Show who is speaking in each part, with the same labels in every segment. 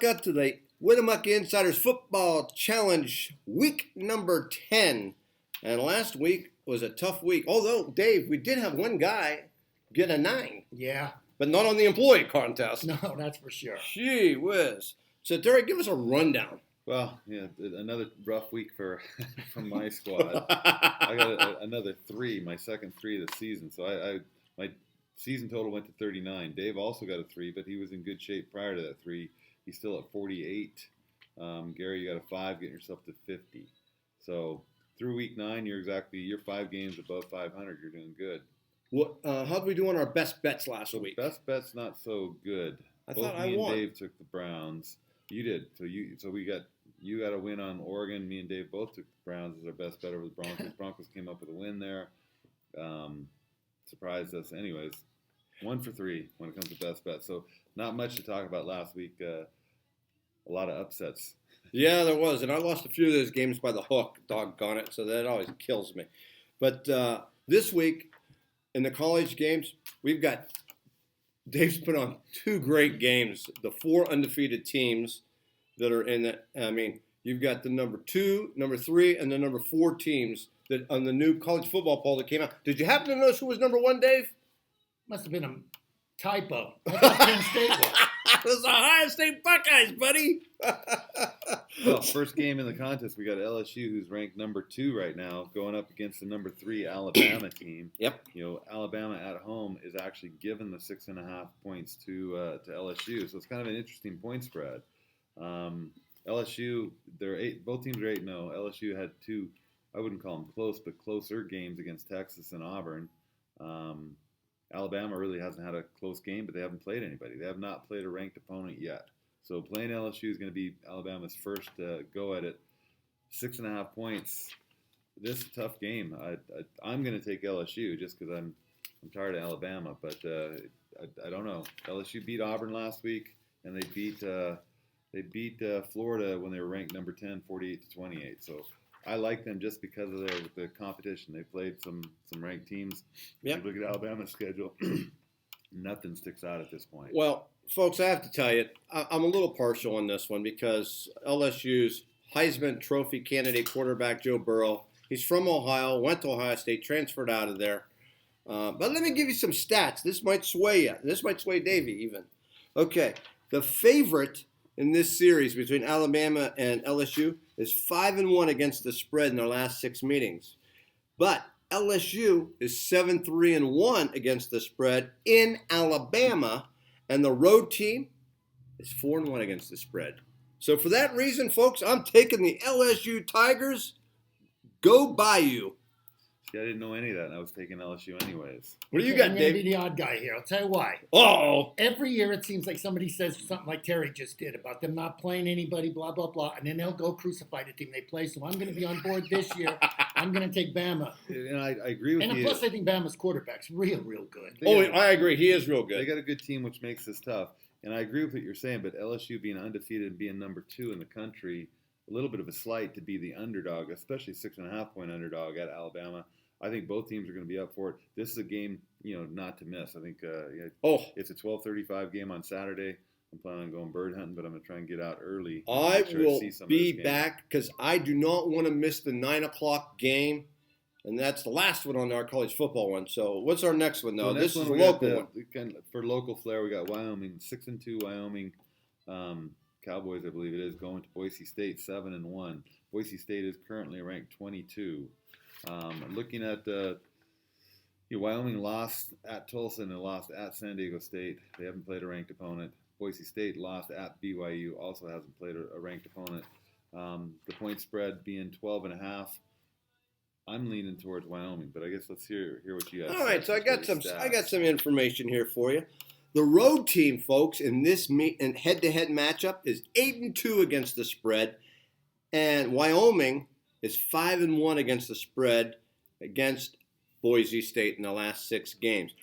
Speaker 1: Winnemucca to the Winnemucca Insiders Football Challenge, week number 10. And last week was a tough week. Although, Dave, we did have one guy get a 9.
Speaker 2: Yeah.
Speaker 1: But not on the employee contest.
Speaker 2: No, that's for sure.
Speaker 1: Gee whiz. So, Derek, give us a rundown.
Speaker 3: Well, yeah, another rough week from my squad. I got another 3, my second 3 of the season. So my season total went to 39. Dave also got a 3, but he was in good shape prior to that 3. He's still at 48. Gary, you got a 5, getting yourself to 50. So through week 9, you're 5 games above 500. You're doing good.
Speaker 1: What? How did we do on our best bets last week?
Speaker 3: Best bets not so good.
Speaker 1: Both
Speaker 3: me
Speaker 1: won.
Speaker 3: and Dave took the Browns. You did. So you got a win on Oregon. Me and Dave both took the Browns as our best bet over the Broncos. Broncos came up with a win there. Surprised us. Anyways, 1 for 3 when it comes to best bets. So not much to talk about last week. A lot of upsets.
Speaker 1: Yeah, there was. And I lost a few of those games by the hook, doggone it. So that always kills me. But this week in the college games, we've got Dave's put on 2 great games. The 4 undefeated teams that are in it. I mean, you've got the number 2, number 3, and the number 4 teams that on the new college football poll that came out. Did you happen to notice who was number 1, Dave?
Speaker 2: Must have been a typo. I thought Penn State was.
Speaker 1: It was the Ohio State Buckeyes, buddy.
Speaker 3: Well, first game in the contest, we got LSU, who's ranked number 2 right now, going up against the number 3 Alabama team.
Speaker 1: Yep.
Speaker 3: You know, Alabama at home is actually given the 6.5 points to LSU, so it's kind of an interesting point spread. LSU, both teams are 8-0. LSU had 2, I wouldn't call them close, but closer games against Texas and Auburn. Alabama really hasn't had a close game, but they haven't played anybody. They have not played a ranked opponent yet. So playing LSU is going to be Alabama's first go at it. 6.5 points. This is a tough game. I'm going to take LSU just because I'm tired of Alabama, but I don't know. LSU beat Auburn last week, and they beat Florida when they were ranked number 10, 48-28. So I like them just because of the competition. They played some ranked teams.
Speaker 1: Yep.
Speaker 3: If you look at Alabama's schedule, nothing sticks out at this point.
Speaker 1: Well, folks, I have to tell you, I'm a little partial on this one because LSU's Heisman Trophy candidate quarterback, Joe Burrow, he's from Ohio, went to Ohio State, transferred out of there. But let me give you some stats. This might sway you. This might sway Davey even. Okay, the favorite in this series between Alabama and LSU is 5-1 against the spread in their last 6 meetings. But LSU is 7-3-1 against the spread in Alabama, and the road team is 4-1 against the spread. So for that reason, folks, I'm taking the LSU Tigers. Go Bayou.
Speaker 3: See, I didn't know any of that, and I was taking LSU anyways.
Speaker 1: What do you
Speaker 2: Okay,
Speaker 1: got,
Speaker 2: I'm going to
Speaker 1: Dave?
Speaker 2: be the odd guy here. I'll tell you why.
Speaker 1: Oh,
Speaker 2: Every year it seems like somebody says something like Terry just did about them not playing anybody, blah, blah, blah, and then they'll go crucify the team they play. So I'm going to be on board this year. I'm going to take Bama.
Speaker 3: And I agree with
Speaker 2: And
Speaker 3: you.
Speaker 2: plus I think Bama's quarterback's real good.
Speaker 1: I agree. He is real
Speaker 3: They
Speaker 1: good.
Speaker 3: got a good team, which makes this tough. And I agree with what you're saying, but LSU being undefeated and being number 2 in the country, a little bit of a slight to be the underdog, especially 6.5 point underdog at Alabama. I think both teams are going to be up for it. This is a game, not to miss. I think it's a 12:35 game on Saturday. I'm planning on going bird hunting, but I'm going to try and get out early.
Speaker 1: I
Speaker 3: Make sure
Speaker 1: will
Speaker 3: see some of
Speaker 1: be
Speaker 3: this game.
Speaker 1: back because I do not want to miss the 9 o'clock game. And that's the last one on our college football one. So what's our next one, though?
Speaker 3: So
Speaker 1: This
Speaker 3: next
Speaker 1: is a
Speaker 3: one, we got
Speaker 1: local one.
Speaker 3: For local flair, we got Wyoming, 6-2 Wyoming. Cowboys, I believe it is, going to Boise State, 7-1. Boise State is currently ranked 22. Looking at Wyoming lost at Tulsa and they lost at San Diego State. They haven't played a ranked opponent. Boise State lost at BYU, also hasn't played a ranked opponent. The point spread being 12.5. I'm leaning towards Wyoming, but I guess let's hear what you guys.
Speaker 1: All right, so I got
Speaker 3: stats.
Speaker 1: some information here for you. The road team, folks, in this head-to-head matchup is 8-2 against the spread, and Wyoming is 5-1 against the spread against Boise State in the last 6 games.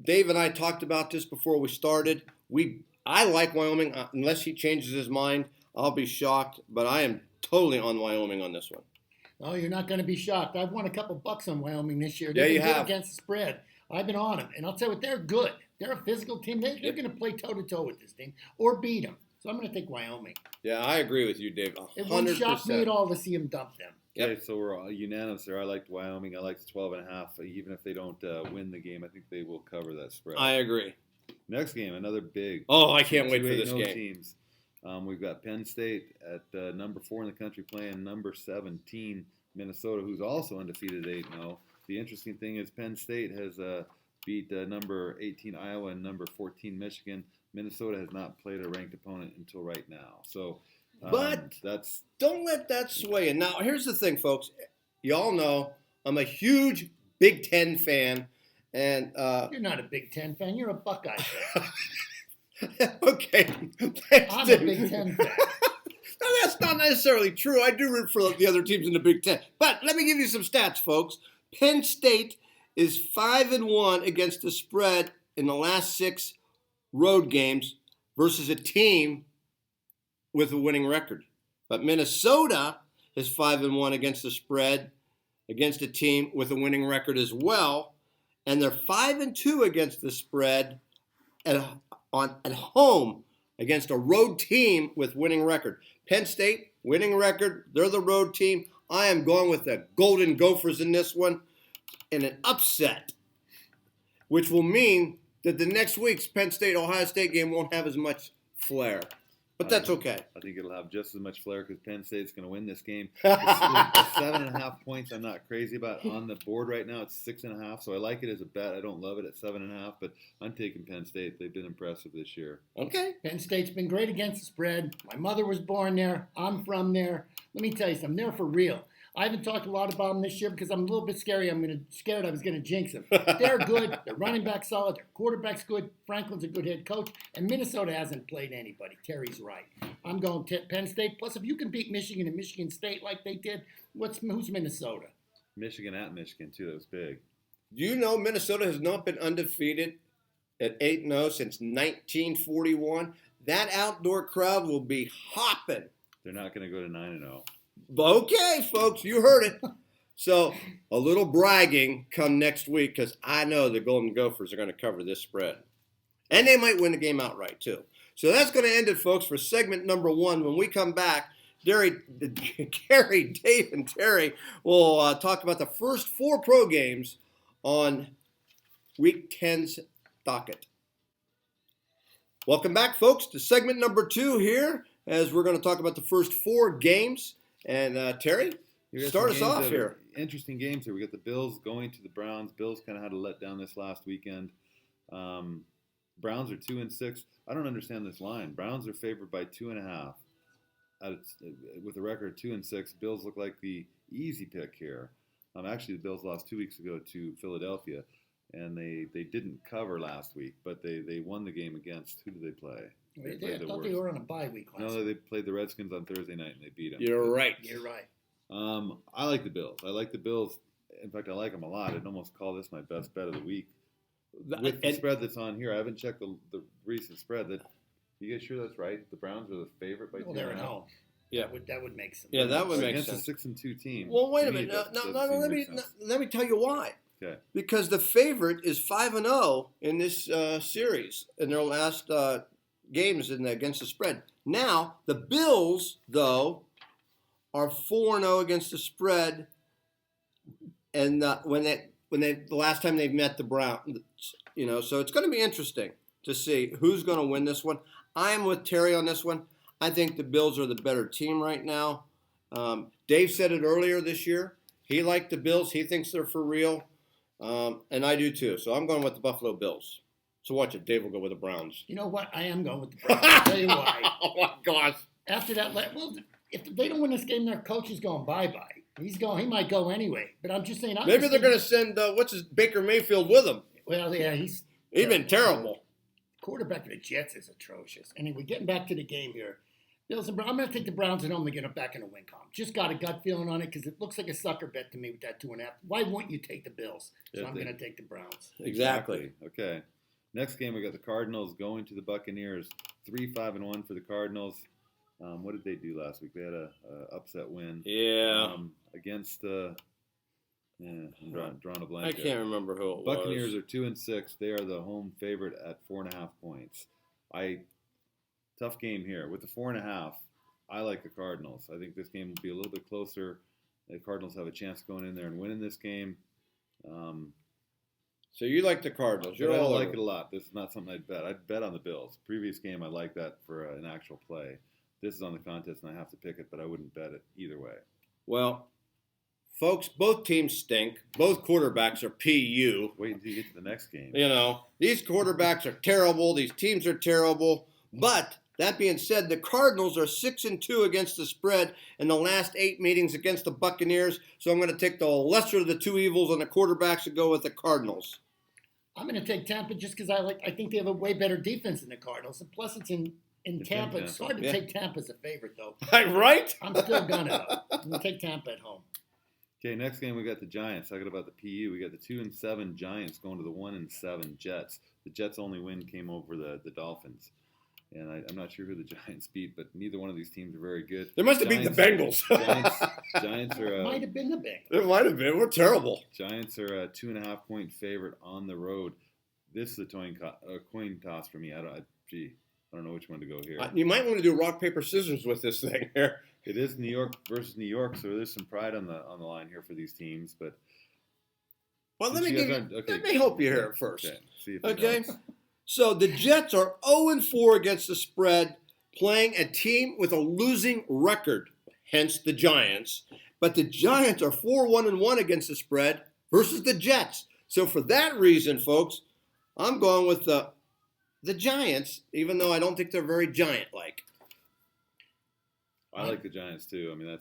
Speaker 1: Dave and I talked about this before we started. I like Wyoming. Unless he changes his mind, I'll be shocked, but I am totally on Wyoming on this one.
Speaker 2: Oh, you're not going to be shocked. I've won a couple bucks on Wyoming this year.
Speaker 1: Yeah,
Speaker 2: They've
Speaker 1: you
Speaker 2: been good
Speaker 1: have.
Speaker 2: against the spread. I've been on them. And I'll tell you what, they're good. They're a physical team. They're going to play toe-to-toe with this team or beat them. So I'm going to take Wyoming.
Speaker 1: Yeah, I agree with you, Dave.
Speaker 2: It wouldn't shock me at
Speaker 1: 100%.
Speaker 2: all to see him dump them.
Speaker 3: Okay,
Speaker 1: Yep.
Speaker 3: so we're all unanimous there. I liked Wyoming. I liked 12.5. Even if they don't win the game, I think they will cover that spread.
Speaker 1: I agree.
Speaker 3: Next game, another big.
Speaker 1: Oh, I can't wait
Speaker 3: two
Speaker 1: for this
Speaker 3: 8-0
Speaker 1: game.
Speaker 3: Teams. We've got Penn State at number 4 in the country playing number 17 Minnesota, who's also undefeated at 8-0. The interesting thing is Penn State has beat number 18 Iowa and number 14 Michigan. Minnesota has not played a ranked opponent until right now. So,
Speaker 1: But
Speaker 3: that's
Speaker 1: don't let that sway you. Now, here's the thing, folks. Y'all know I'm a huge Big Ten fan, and
Speaker 2: You're not a Big Ten fan. You're a Buckeye fan.
Speaker 1: okay,
Speaker 2: I'm a Big Ten fan.
Speaker 1: No, that's not necessarily true. I do root for the other teams in the Big Ten. But let me give you some stats, folks. Penn State is 5-1 against the spread in the last 6 road games versus a team with a winning record. But Minnesota is 5-1 against the spread against a team with a winning record as well, and they're 5-2 against the spread at home against a road team with winning record. Penn State, winning record. They're the road team. I am going with the Golden Gophers in this one in an upset, which will mean that the next week's Penn State-Ohio State game won't have as much flair. But that's okay.
Speaker 3: I think it'll have just as much flair because Penn State's going to win this game. The 7.5 points I'm not crazy about on the board right now. It's 6.5, so I like it as a bet. I don't love it at 7.5, but I'm taking Penn State. They've been impressive this year.
Speaker 1: Okay.
Speaker 2: Penn State's been great against the spread. My mother was born there. I'm from there. Let me tell you something. They're for real. I haven't talked a lot about them this year because I'm a little bit scared I was going to jinx them. They're good. Their running back solid. Their quarterback's good. Franklin's a good head coach. And Minnesota hasn't played anybody. Terry's right. I'm going Penn State. Plus, if you can beat Michigan and Michigan State like they did, who's Minnesota?
Speaker 3: Michigan at Michigan, too. That was big.
Speaker 1: Do you know Minnesota has not been undefeated at 8-0 since 1941? That outdoor crowd will be hopping.
Speaker 3: They're not going to go to 9-0.
Speaker 1: Okay, folks, you heard it. So a little bragging come next week because I know the Golden Gophers are going to cover this spread. And they might win the game outright, too. So that's going to end it, folks, for segment number 1. When we come back, Gary, Dave, and Terry will talk about the first 4 pro games on Week 10's docket. Welcome back, folks, to segment number 2 here, as we're going to talk about the first 4 games. And Terry,
Speaker 3: We got
Speaker 1: start
Speaker 3: some
Speaker 1: us
Speaker 3: games
Speaker 1: off
Speaker 3: that
Speaker 1: here.
Speaker 3: are Interesting games here. We got the Bills going to the Browns. Bills kind of had a letdown this last weekend. Browns are 2-6. I don't understand this line. Browns are favored by 2.5. With a record of 2-6, Bills look like the easy pick here. Actually, the Bills lost 2 weeks ago to Philadelphia, and they didn't cover last week, but they won the game against, who did they play?
Speaker 2: I thought they were on a bye week last
Speaker 3: No,
Speaker 2: week.
Speaker 3: they played the Redskins on Thursday night, and they beat them.
Speaker 1: You're right.
Speaker 2: You're right.
Speaker 3: I like the Bills. I like the Bills. In fact, I like them a lot. I'd almost call this my best bet of the week. With the
Speaker 1: And-
Speaker 3: spread that's on here, I haven't checked the recent spread. You guys sure that's right? The Browns are the favorite by
Speaker 2: Well,
Speaker 3: 2.5?
Speaker 2: they're at home.
Speaker 1: Yeah.
Speaker 2: That would make sense.
Speaker 1: Yeah, that would make
Speaker 3: Against
Speaker 1: sense.
Speaker 3: a 6-2 team.
Speaker 1: Well, wait a
Speaker 3: To me,
Speaker 1: minute.
Speaker 3: that
Speaker 1: No,
Speaker 3: doesn't seem to
Speaker 1: let
Speaker 3: make
Speaker 1: me
Speaker 3: sense.
Speaker 1: let me tell you why.
Speaker 3: Okay.
Speaker 1: Because the favorite is 5-0 in this series in their last games against the spread. Now the Bills, though, are 4-0 against the spread, and the last time they've met the Browns, so it's going to be interesting to see who's going to win this one. I am with Terry on this one. I think the Bills are the better team right now. Dave said it earlier this year. He liked the Bills. He thinks they're for real. And I do too. So I'm going with the Buffalo Bills. So watch it. Dave will go with the Browns.
Speaker 2: You know what? I am going with the Browns. I'll tell you why.
Speaker 1: Oh my gosh.
Speaker 2: After that, if they don't win this game, their coach is going bye-bye. He might go anyway. But I'm just saying.
Speaker 1: Maybe they're going to send, Baker Mayfield with them.
Speaker 2: Well, yeah, he's
Speaker 1: Been terrible.
Speaker 2: Quarterback for the Jets is atrocious. Anyway, getting back to the game here. Bills and Browns. I'm going to take the Browns at home to get them back in a win column. Just got a gut feeling on it because it looks like a sucker bet to me with that 2.5. Why wouldn't you take the Bills? So
Speaker 3: Yeah,
Speaker 2: I'm going to take the Browns.
Speaker 1: Exactly.
Speaker 3: Okay. Next game, we got the Cardinals going to the Buccaneers. 3-5-1 for the Cardinals. What did they do last week? They had a upset win.
Speaker 1: Yeah.
Speaker 3: Against I'm drawing a blank.
Speaker 1: I
Speaker 3: there.
Speaker 1: can't remember who it
Speaker 3: Buccaneers
Speaker 1: was.
Speaker 3: are 2-6. They are the home favorite at 4.5 points. tough game here. With the 4.5, I like the Cardinals. I think this game will be a little bit closer. The Cardinals have a chance going in there and winning this game.
Speaker 1: So you like the Cardinals?
Speaker 3: But I don't like it a lot. This is not something I'd bet. I'd bet on the Bills. Previous game, I liked that for an actual play. This is on the contest, and I have to pick it, but I wouldn't bet it either way.
Speaker 1: Well, folks, both teams stink. Both quarterbacks are PU.
Speaker 3: Wait until you get to the next game.
Speaker 1: You know, these quarterbacks are terrible. These teams are terrible. But that being said, the Cardinals are 6-2 against the spread in the last 8 meetings against the Buccaneers. So I'm going to take the lesser of the two evils on the quarterbacks and go with the Cardinals.
Speaker 2: I'm going to take Tampa just because I think they have a way better defense than the Cardinals. And plus, it's in Tampa. It's hard to take Tampa as a favorite, though.
Speaker 1: Right?
Speaker 2: I'm still going to. I'm going to take Tampa at home.
Speaker 3: Okay, next game we got the Giants. Talking about the PU, we got the 2-7 Giants going to the 1-7 Jets. The Jets' only win came over the Dolphins. And I'm not sure who the Giants beat, but neither one of these teams are very good.
Speaker 1: They must have beat the Bengals.
Speaker 3: Giants are.
Speaker 2: Might have been the Bengals.
Speaker 1: It might have been. We're terrible.
Speaker 3: Giants are a 2.5-point favorite on the road. This is a coin toss for me. I don't know which one to go here.
Speaker 1: You might want to do rock, paper, scissors with this thing here.
Speaker 3: It is New York versus New York, so there's some pride on the line here for these teams. But
Speaker 1: well, let me help you here first.
Speaker 3: Okay. See if
Speaker 1: okay. So the Jets are 0-4 against the spread, playing a team with a losing record, hence the Giants. But the Giants are 4-1-1 against the spread versus the Jets. So for that reason, folks, I'm going with the Giants, even though I don't think they're very giant-like.
Speaker 3: I like the Giants too. I mean,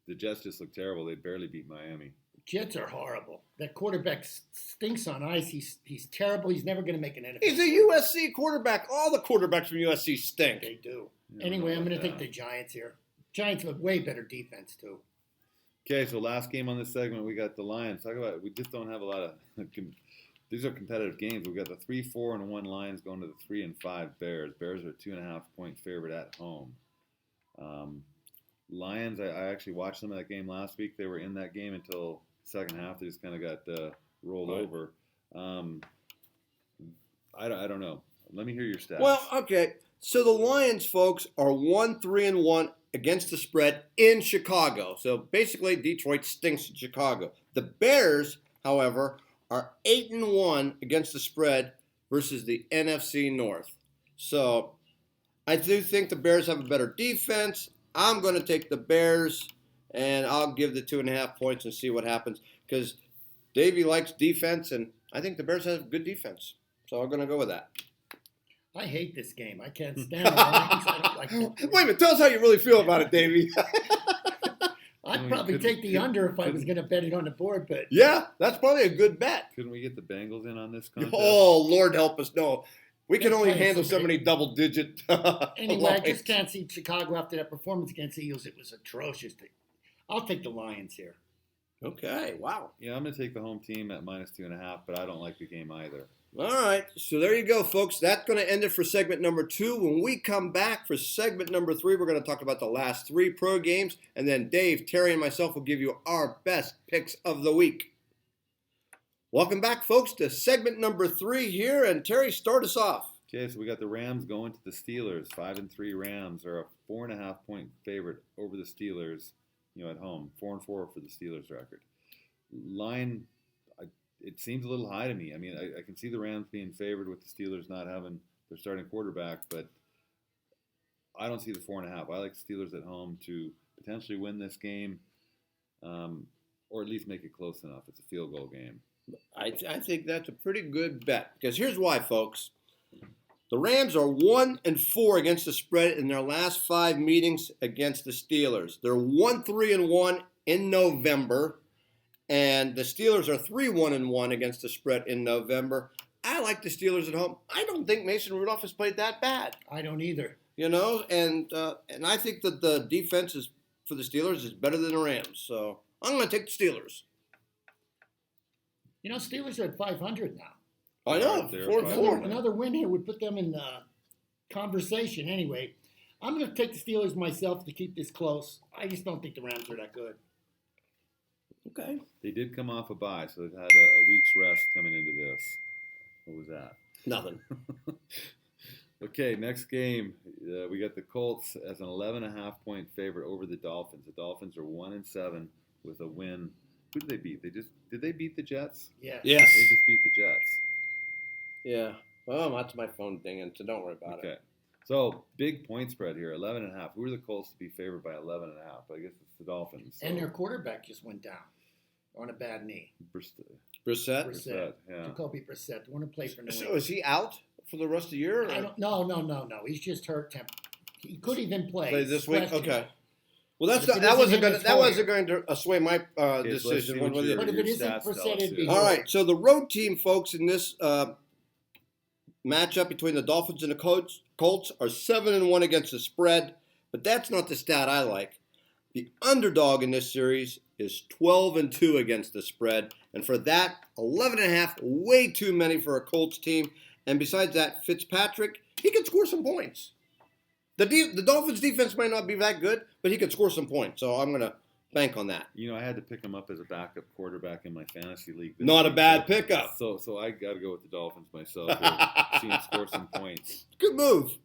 Speaker 3: the Jets just look terrible. They barely beat Miami.
Speaker 2: Jets are horrible. That quarterback stinks on ice. He's terrible. He's never going to make an NFL.
Speaker 1: He's a USC quarterback. All the quarterbacks from USC stink.
Speaker 2: They do. Anyway, I'm going to take the Giants here. Giants have a way better defense too.
Speaker 3: Okay, so last game on this segment, we got the Lions. Talk about it. We just don't have a lot of. These are competitive games. We've got the 3-4-1 Lions going to the 3-5 Bears. Bears are a 2.5-point favorite at home. Lions, I actually watched them in that game last week. They were in that game until second half. They just kind of got rolled over. I don't know. Let me hear your stats.
Speaker 1: Well, okay. So the Lions, folks, are 1-3-1 against the spread in Chicago. So basically, Detroit stinks in Chicago. The Bears, however, are 8-1 against the spread versus the NFC North. So I do think the Bears have a better defense. I'm going to take the Bears, and I'll give the 2.5 points and see what happens. Because Davey likes defense, and I think the Bears have good defense. So I'm going to go with that.
Speaker 2: I hate this game. I can't stand the Lions. I don't like it.
Speaker 1: Wait a minute. Tell us how you really feel about it, Davey.
Speaker 2: I'd probably take the under if I was going to bet it on the board, but
Speaker 1: yeah, that's probably a good bet.
Speaker 3: Couldn't we get the Bengals in on this contest?
Speaker 1: Oh, Lord help us. No. We can only
Speaker 2: playing
Speaker 1: handle so
Speaker 2: somebody.
Speaker 1: many double-digit
Speaker 2: anyway, I
Speaker 1: lines.
Speaker 2: just can't see Chicago after that performance against the Eagles. It was atrocious. I'll take the Lions here.
Speaker 1: Okay, wow.
Speaker 3: Yeah, I'm going to take the home team at -2.5, but I don't like the game either.
Speaker 1: All right, so there you go, folks. That's going to end it for segment number 2. When we come back for segment number 3, we're going to talk about the last 3 pro games, and then Dave, Terry, and myself will give you our best picks of the week. Welcome back, folks, to segment number 3 here, and Terry, start us off.
Speaker 3: Okay, so we got the Rams going to the Steelers. 5-3 Rams are a 4.5-point favorite over the Steelers, at home. 4-4 for the Steelers record. Line, it seems a little high to me. I mean, I can see the Rams being favored with the Steelers not having their starting quarterback, but I don't see the 4.5. I like the Steelers at home to potentially win this game, or at least make it close enough. It's a field goal game.
Speaker 1: I think that's a pretty good bet, because here's why, folks. The Rams are 1-4 against the spread in their last 5 meetings against the Steelers. They're 1-3-1 in November, and the Steelers are 3-1-1 against the spread in November. I like the Steelers at home. I don't think Mason Rudolph has played that bad.
Speaker 2: I don't either.
Speaker 1: And I think that the defense for the Steelers is better than the Rams. So I'm going to take the Steelers.
Speaker 2: Steelers are at 500 now.
Speaker 1: I know,
Speaker 3: They're
Speaker 1: 4-4.
Speaker 2: Another win here would put them in the conversation. Anyway, I'm going to take the Steelers myself to keep this close. I just don't think the Rams are that good.
Speaker 1: Okay.
Speaker 3: They did come off a bye, so they've had a week's rest coming into this. What was that?
Speaker 1: Nothing.
Speaker 3: Okay, next game, we got the Colts as an 11.5 point favorite over the Dolphins. The Dolphins are 1-7 with a win. Who did they beat? Did they beat the Jets?
Speaker 2: Yes.
Speaker 1: Yes.
Speaker 3: They just beat the Jets.
Speaker 1: Yeah. Well, that's my phone dinging, so don't worry about
Speaker 3: Okay.
Speaker 1: it.
Speaker 3: So big point spread here, 11.5. Who are the Colts to be favored by 11.5? I guess it's the Dolphins. So.
Speaker 2: And their quarterback just went down on a bad knee.
Speaker 1: Brissett?
Speaker 2: Brissett.
Speaker 3: Yeah.
Speaker 2: Jacoby Brissett, the one who played for New
Speaker 1: So
Speaker 2: England.
Speaker 1: is he out for the rest of the year? Or?
Speaker 2: I don't. No. He's just hurt. He could even play
Speaker 1: This week?
Speaker 2: Question.
Speaker 1: Okay. Well, that's
Speaker 2: If it
Speaker 1: that
Speaker 2: isn't
Speaker 1: wasn't
Speaker 2: him,
Speaker 1: going
Speaker 2: it's
Speaker 1: that wasn't
Speaker 2: Hoyer.
Speaker 1: going to sway my
Speaker 3: Let's see
Speaker 1: decision.
Speaker 3: what
Speaker 1: One way or the
Speaker 3: your-
Speaker 2: But if
Speaker 1: other.
Speaker 2: it isn't
Speaker 3: stats tell
Speaker 2: Brissett,
Speaker 3: us
Speaker 2: it'd be
Speaker 3: here.
Speaker 1: All right. So the road team, folks, in this matchup between the Dolphins and the Colts are 7-1 against the spread, but that's not the stat I like. The underdog in this series is 12-2 against the spread, and for that, 11.5, way too many for a Colts team. And besides that, Fitzpatrick, he could score some points. The Dolphins defense might not be that good, but he could score some points. So I'm going to bank on that.
Speaker 3: You know, I had to pick him up as a backup quarterback in my fantasy league. this
Speaker 1: Not a
Speaker 3: week,
Speaker 1: bad
Speaker 3: so-
Speaker 1: pickup.
Speaker 3: So I got to go with the Dolphins myself. Here. See him score some points.
Speaker 1: Good move.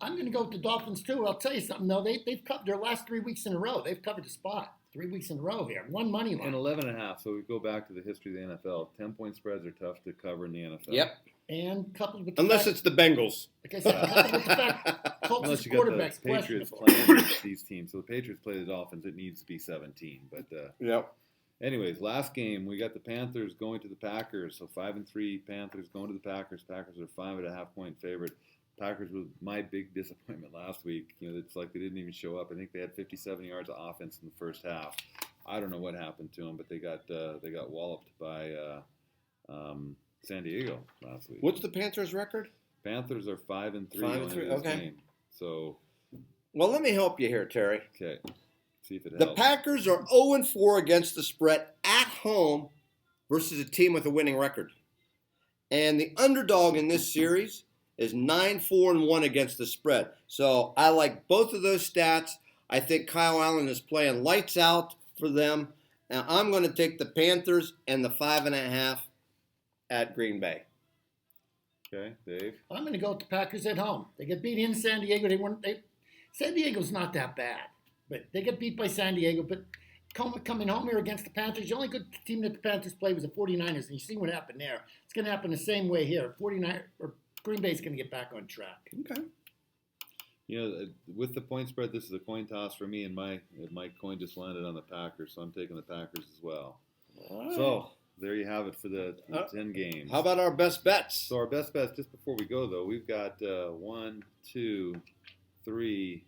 Speaker 2: I'm going to go with the Dolphins too. I'll tell you something though. They've covered their last 3 weeks in a row. They've covered the spot 3 weeks in a row here. One money line.
Speaker 3: And 11.5. So we go back to the history of the NFL. 10-point spreads are tough to cover in the NFL.
Speaker 1: Yep.
Speaker 2: And coupled with the
Speaker 1: Unless
Speaker 2: fact,
Speaker 1: it's the Bengals.
Speaker 2: like I said, coupled with the fact Colts'
Speaker 3: Unless you got
Speaker 2: quarterback's
Speaker 3: the Patriots
Speaker 2: questionable.
Speaker 3: playing these teams. So the Patriots play the Dolphins. It needs to be 17. But
Speaker 1: Yep.
Speaker 3: anyways, last game we got the Panthers going to the Packers. So 5-3 Panthers going to the Packers. Packers are 5.5 point favorite. Packers was my big disappointment last week. You know, it's like they didn't even show up. I think they had 57 yards of offense in the first half. I don't know what happened to them, but they got walloped by San Diego last week.
Speaker 1: What's the Panthers' record?
Speaker 3: Panthers are 5-3
Speaker 1: 5-3,
Speaker 3: going into this
Speaker 1: okay.
Speaker 3: game. So
Speaker 1: Well, let me help you here, Terry.
Speaker 3: okay, see if it
Speaker 1: The
Speaker 3: helps.
Speaker 1: Packers are 0-4 against the spread at home versus a team with a winning record. And the underdog in this series is 9-4-1 against the spread. So I like both of those stats. I think Kyle Allen is playing lights out for them. Now I'm going to take the Panthers and the 5.5 at Green Bay.
Speaker 3: Okay, Dave.
Speaker 2: I'm going to go with the Packers at home. They get beat in San Diego. San Diego's not that bad, but they get beat by San Diego. But coming home here against the Panthers, the only good team that the Panthers played was the 49ers, and you see what happened there. It's going to happen the same way here. Green Bay's going to get back on track.
Speaker 1: Okay.
Speaker 3: You know, with the point spread, this is a coin toss for me, and my coin just landed on the Packers, so I'm taking the Packers as well. So there you have it for the 10 games.
Speaker 1: How about our best bets?
Speaker 3: So our best bets, just before we go though, we've got 1, 2, 3,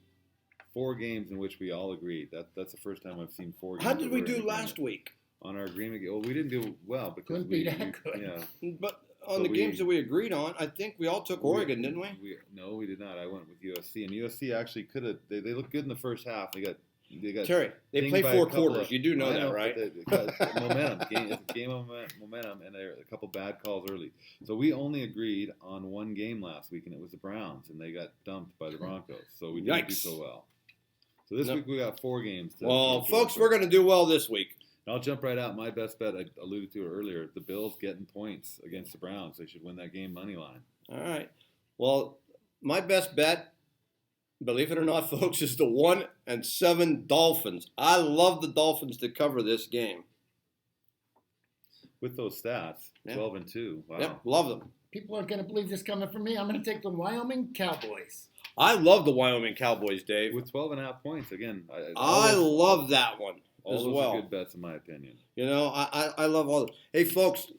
Speaker 3: 4 games in which we all agreed. That's the first time I've seen 4 games.
Speaker 1: How did we
Speaker 3: that we're in
Speaker 1: do last
Speaker 3: agreement.
Speaker 1: week?
Speaker 3: On our agreement? Well, we didn't do well because
Speaker 2: Couldn't be that good.
Speaker 3: Yeah.
Speaker 1: But on
Speaker 3: But
Speaker 1: the games that we agreed on, I think we all took Oregon, didn't we?
Speaker 3: No, we did not. I went with USC, and USC actually could have. They looked good in the first half. They got
Speaker 1: Terry, they
Speaker 3: dinged
Speaker 1: play
Speaker 3: by a
Speaker 1: 4
Speaker 3: couple
Speaker 1: quarters.
Speaker 3: of-
Speaker 1: You do know
Speaker 3: I
Speaker 1: that, right?
Speaker 3: but they got momentum. It's a game of momentum, and there are a couple bad calls early. So we only agreed on one game last week, and it was the Browns, and they got dumped by the Broncos. So we didn't do
Speaker 1: Yikes.
Speaker 3: so well. So this
Speaker 1: No.
Speaker 3: week we got 4 games.
Speaker 1: Well,
Speaker 3: to
Speaker 1: folks,
Speaker 3: go
Speaker 1: we're
Speaker 3: for.
Speaker 1: going to do well this week.
Speaker 3: I'll jump right out. My best bet, I alluded to it earlier, the Bills getting points against the Browns. They should win that game money line.
Speaker 1: All right. Well, my best bet, believe it or not, folks, is the 1-7 Dolphins. I love the Dolphins to cover this game.
Speaker 3: With those stats,
Speaker 1: Yeah.
Speaker 3: 12-2. Wow.
Speaker 1: Yep, love them.
Speaker 2: People aren't going to believe this coming from me. I'm going to take the Wyoming Cowboys.
Speaker 1: I love the Wyoming Cowboys, Dave.
Speaker 3: With 12.5 points, again,
Speaker 1: I love that one
Speaker 3: all
Speaker 1: as
Speaker 3: those
Speaker 1: well.
Speaker 3: are good bets in my opinion.
Speaker 1: You know, I love all those. Hey, folks,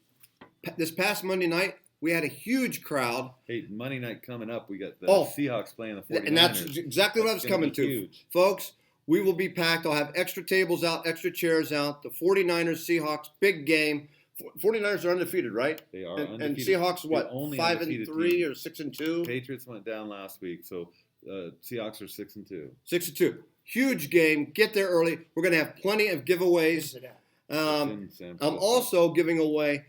Speaker 1: this past Monday night, we had a huge crowd.
Speaker 3: Hey, Monday night coming up, we got the
Speaker 1: Oh.
Speaker 3: Seahawks playing the 49ers.
Speaker 1: And that's exactly what I was
Speaker 3: That's gonna
Speaker 1: coming
Speaker 3: be
Speaker 1: to.
Speaker 3: huge.
Speaker 1: Folks, we will be packed. I'll have extra tables out, extra chairs out. The 49ers, Seahawks, big game. 49ers are undefeated, right?
Speaker 3: They are
Speaker 1: And
Speaker 3: undefeated.
Speaker 1: Seahawks, what,
Speaker 3: The only
Speaker 1: 5-3
Speaker 3: undefeated
Speaker 1: or 6-2?
Speaker 3: Patriots went down last week, so Seahawks are 6-2.
Speaker 1: 6-2. Huge game. Get there early. We're going to have plenty of giveaways.
Speaker 3: It's
Speaker 1: I'm
Speaker 3: in San Francisco.
Speaker 1: also giving away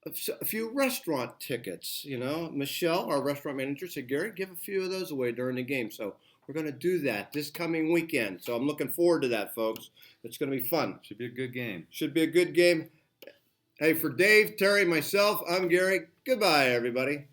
Speaker 1: a few restaurant tickets. You know, Michelle, our restaurant manager, said, Gary, give a few of those away during the game. So we're going to do that this coming weekend. So I'm looking forward to that, folks. It's going to be fun.
Speaker 3: Should be a good game.
Speaker 1: Should be a good game. Hey, for Dave, Terry, myself, I'm Gary. Goodbye, everybody.